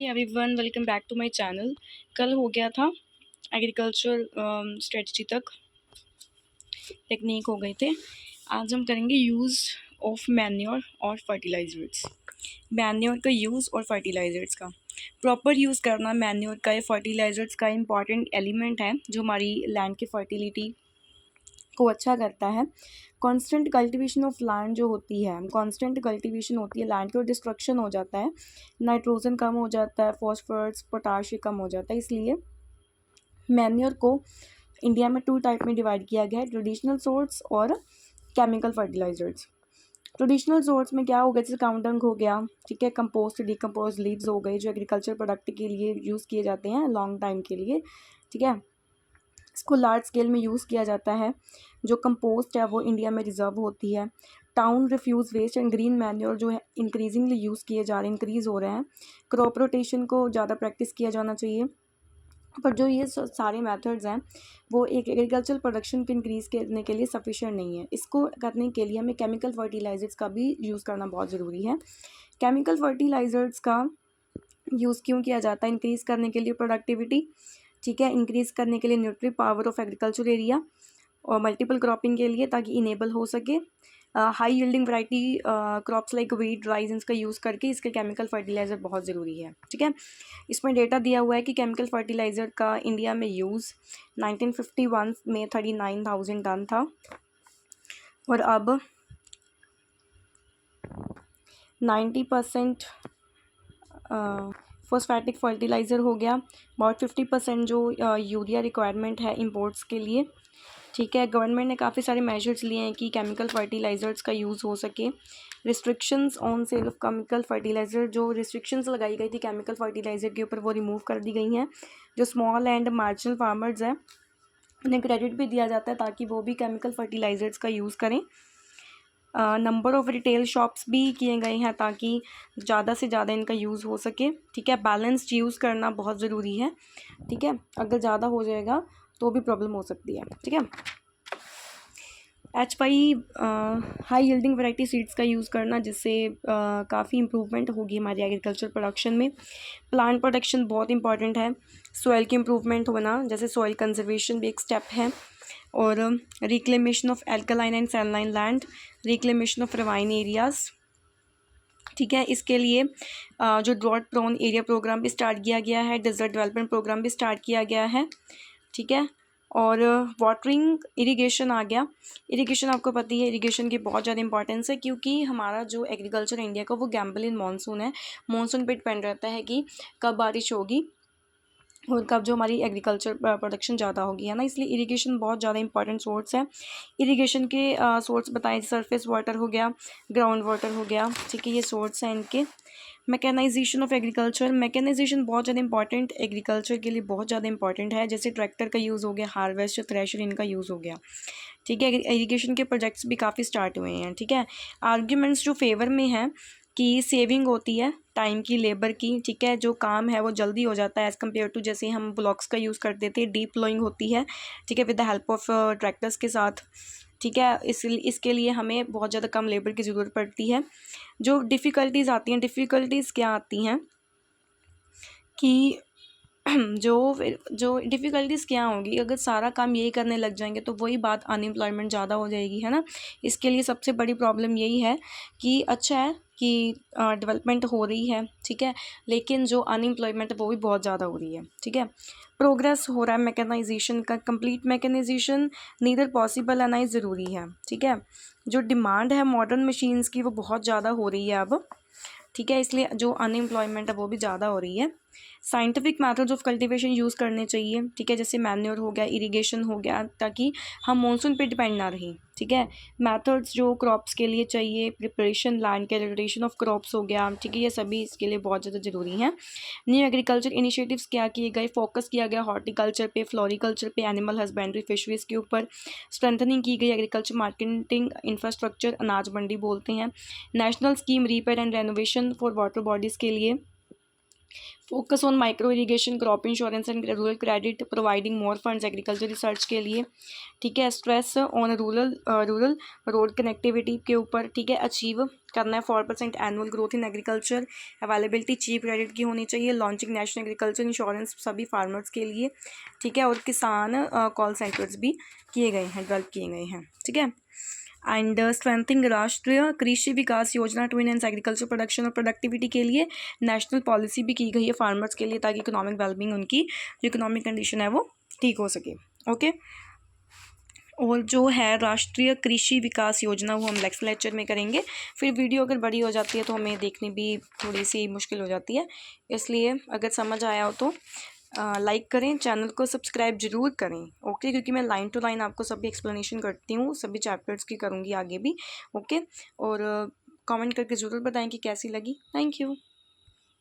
Everyone welcome back to my channel. कल हो गया था एग्रीकल्चर स्ट्रेटजी तक, टेक्निक हो गए थे। आज हम करेंगे यूज़ ऑफ मैन्योर और फर्टिलाइजर्स। मैन्योर का यूज़ और फर्टिलाइजर्स का प्रॉपर यूज़ करना मैन्योर का या फर्टिलाइजर्स का इम्पॉर्टेंट एलिमेंट है जो हमारी लैंड की फर्टिलिटी को अच्छा करता है। कांस्टेंट कल्टीवेशन ऑफ लैंड जो होती है, कांस्टेंट कल्टीवेशन होती है लैंड की और डिस्ट्रक्शन हो जाता है, नाइट्रोजन कम हो जाता है, फॉस्फोरस पोटाश कम हो जाता है। इसलिए मैन्योर को इंडिया में 2 टाइप में डिवाइड किया गया है, ट्रेडिशनल सोर्स और केमिकल फर्टिलाइजर्स। ट्रेडिशनल सोर्स में क्या हो गया, जैसे काउडंग हो गया, ठीक है, कंपोस्ट डिकम्पोज लीव्स हो गए जो एग्रीकल्चर प्रोडक्ट के लिए यूज़ किए जाते हैं लॉन्ग टाइम के लिए, ठीक है। इसको लार्ज स्केल में यूज़ किया जाता है। जो कंपोस्ट है वो इंडिया में रिजर्व होती है। Town refuse waste and green manure जो है इंक्रीजिंगली यूज़ किए जा रहे हैं, इंक्रीज़ हो रहे हैं। क्रॉप रोटेशन को ज़्यादा प्रैक्टिस किया जाना चाहिए। पर जो ये सारे मेथड्स हैं वो एक एग्रीकल्चरल प्रोडक्शन को इंक्रीज़ करने के लिए सफिशिएंट नहीं है। इसको करने के लिए हमें केमिकल फर्टिलाइजर्स का भी यूज़ करना बहुत ज़रूरी है। केमिकल फर्टिलाइजर्स का यूज़ क्यों किया जाता है? इंक्रीज़ करने के लिए प्रोडक्टिविटी, ठीक है, इंक्रीज़ करने के लिए nutri power of agriculture area और मल्टीपल क्रॉपिंग के लिए ताकि इनेबल हो सके। High yielding variety crops like wheat rice इनका यूज़ करके इसके केमिकल फर्टिलाइज़र बहुत ज़रूरी है, ठीक है। इसमें डेटा दिया हुआ है कि केमिकल फर्टिलाइज़र का इंडिया में यूज़ 1951 में 39,000 टन था और अब 90% फॉस्फेटिक फर्टिलाइज़र हो गया। अबाउट 50% जो यूरिया रिक्वायरमेंट है इंपोर्ट्स के लिए, ठीक है। गवर्नमेंट ने काफ़ी सारे मेजर्स लिए हैं कि केमिकल फर्टिलाइजर्स का यूज़ हो सके। Restrictions on sale of chemical fertiliser, जो रिस्ट्रिक्शंस लगाई गई थी केमिकल फर्टिलाइज़र के ऊपर वो रिमूव कर दी गई हैं। जो स्मॉल एंड मार्जिनल फार्मर्स हैं उन्हें क्रेडिट भी दिया जाता है ताकि वो भी केमिकल फर्टिलाइजर्स का यूज़ करें। नंबर ऑफ़ रिटेल शॉप्स भी किए गए हैं ताकि ज़्यादा से ज़्यादा इनका यूज़ हो सके, ठीक है। बैलेंस्ड यूज़ करना बहुत ज़रूरी है, ठीक है। अगर ज़्यादा हो जाएगा तो भी प्रॉब्लम हो सकती है, ठीक है। HY high yielding variety seeds का यूज़ करना जिससे काफ़ी इम्प्रूवमेंट होगी हमारी एग्रीकल्चर प्रोडक्शन में। प्लांट प्रोटेक्शन बहुत इंपॉर्टेंट है। सॉइल की इम्प्रूवमेंट होना, जैसे सॉइल कंजर्वेशन भी एक स्टेप है। और reclamation of alkaline and saline land, reclamation of ravine areas, ठीक है। इसके लिए जो ड्रॉट प्रोन एरिया प्रोग्राम भी स्टार्ट किया गया है, डेजर्ट डेवलपमेंट प्रोग्राम भी स्टार्ट किया गया है, ठीक है। और वाटरिंग इरिगेशन आ गया। इरिगेशन आपको पता ही है, इरिगेशन की बहुत ज़्यादा इंपॉर्टेंस है क्योंकि हमारा जो एग्रीकल्चर इंडिया का वो गैम्बल इन मानसून है। मानसून पे डिपेंड रहता है कि कब बारिश होगी और कब जो हमारी एग्रीकल्चर प्रोडक्शन ज़्यादा होगी, है ना। इसलिए इरिगेशन बहुत ज़्यादा इंपॉर्टेंट सोर्स है। इरिगेशन के सोर्स बताएं, सरफेस वाटर हो गया, ग्राउंड वाटर हो गया, ठीक है, ये सोर्स हैं इनके। मैकेनाइजेशन ऑफ एग्रीकल्चर, मैकेनाइजेशन बहुत ज़्यादा इंपॉर्टेंट एग्रीकल्चर के लिए बहुत ज़्यादा इंपॉर्टेंट है। जैसे ट्रैक्टर का यूज़ हो गया, हार्वेस्टर, थ्रेशर इनका यूज़ हो गया, ठीक है। इरिगेशन के प्रोजेक्ट्स भी काफ़ी स्टार्ट हुए हैं, ठीक है। आर्ग्यूमेंट्स जो फेवर में हैं कि सेविंग होती है टाइम की, लेबर की, ठीक है, जो काम है वो जल्दी हो जाता है एज़ कम्पेयर टू जैसे हम ब्लॉक्स का यूज़ करते थे। डीप प्लोइंग होती है, ठीक है, with the help of tractors के साथ, ठीक है। इसके लिए हमें बहुत ज़्यादा कम लेबर की ज़रूरत पड़ती है। जो डिफ़िकल्टीज़ आती हैं, डिफ़िकल्टीज़ क्या आती हैं कि जो डिफ़िकल्टीज़ क्या होंगी, अगर सारा काम यही करने लग जाएंगे तो वही बात, अनएम्प्लॉयमेंट ज़्यादा हो जाएगी, है ना। इसके लिए सबसे बड़ी प्रॉब्लम यही है कि अच्छा है कि डेवलपमेंट हो रही है, ठीक है, लेकिन जो अनएम्प्लॉयमेंट है वो भी बहुत ज़्यादा हो रही है, ठीक है। प्रोग्रेस हो रहा है मैकेनाइजेशन का, कंप्लीट मैकेनाइजेशन नीदर पॉसिबल है ना ही ज़रूरी है, ठीक है। जो डिमांड है मॉडर्न मशीन्स की वो बहुत ज़्यादा हो रही है अब, ठीक है, इसलिए जो अनएम्प्लॉयमेंट है वो भी ज़्यादा हो रही है। Scientific methods of cultivation use करने चाहिए, ठीक है, जैसे मैन्योर हो गया, इरिगेशन हो गया, ताकि हम मॉनसून पे डिपेंड ना रहें, ठीक है। मेथड्स जो क्रॉप्स के लिए चाहिए, प्रिपरेशन लैंड के, रोटेशन ऑफ क्रॉप्स हो गया, ठीक है, ये सभी इसके लिए बहुत ज़्यादा ज़रूरी हैं। न्यू एग्रीकल्चर इनिशिएटिव्स क्या किए गए, फोकस किया गया हॉर्टिकल्चर पे, फ्लोरिकल्चर पे, एनिमल हस्बेंड्री, फिशरीज़ के ऊपर। स्ट्रेंथनिंग की गई एग्रीकल्चर मार्केटिंग इंफ्रास्ट्रक्चर, अनाज मंडी बोलते हैं। National scheme repair and renovation for water bodies के लिए। Focus on micro irrigation, crop insurance and rural credit, providing more funds agriculture research के लिए, ठीक है। Stress on rural road connectivity के ऊपर, ठीक है। अचीव करना है 4% annual growth in agriculture, availability cheap credit की होनी चाहिए, लॉन्चिंग नेशनल एग्रीकल्चर इंश्योरेंस सभी फार्मर्स के लिए, ठीक है। और किसान कॉल सेंटर्स भी किए गए हैं, डेवलप किए गए हैं, ठीक है। एंड स्ट्रेंथिंग राष्ट्रीय कृषि विकास योजना टू इनहेंस एग्रीकल्चर प्रोडक्शन और प्रोडक्टिविटी के लिए नेशनल पॉलिसी भी की गई है फार्मर्स के लिए, ताकि इकोनॉमिक वेलबींग उनकी जो इकोनॉमिक कंडीशन है वो ठीक हो सके, ओके। और जो है राष्ट्रीय कृषि विकास योजना वो हम नेक्स्ट लेक्चर में करेंगे। फिर वीडियो अगर बड़ी हो जाती है तो हमें देखने भी थोड़ी सी मुश्किल हो जाती है, इसलिए अगर समझ आया हो तो लाइक करें, चैनल को सब्सक्राइब जरूर करें, ओके। क्योंकि मैं लाइन टू लाइन आपको सभी एक्सप्लेनेशन करती हूँ, सभी चैप्टर्स की करूँगी आगे भी, ओके। और कमेंट करके ज़रूर बताएं कि कैसी लगी। Thank you.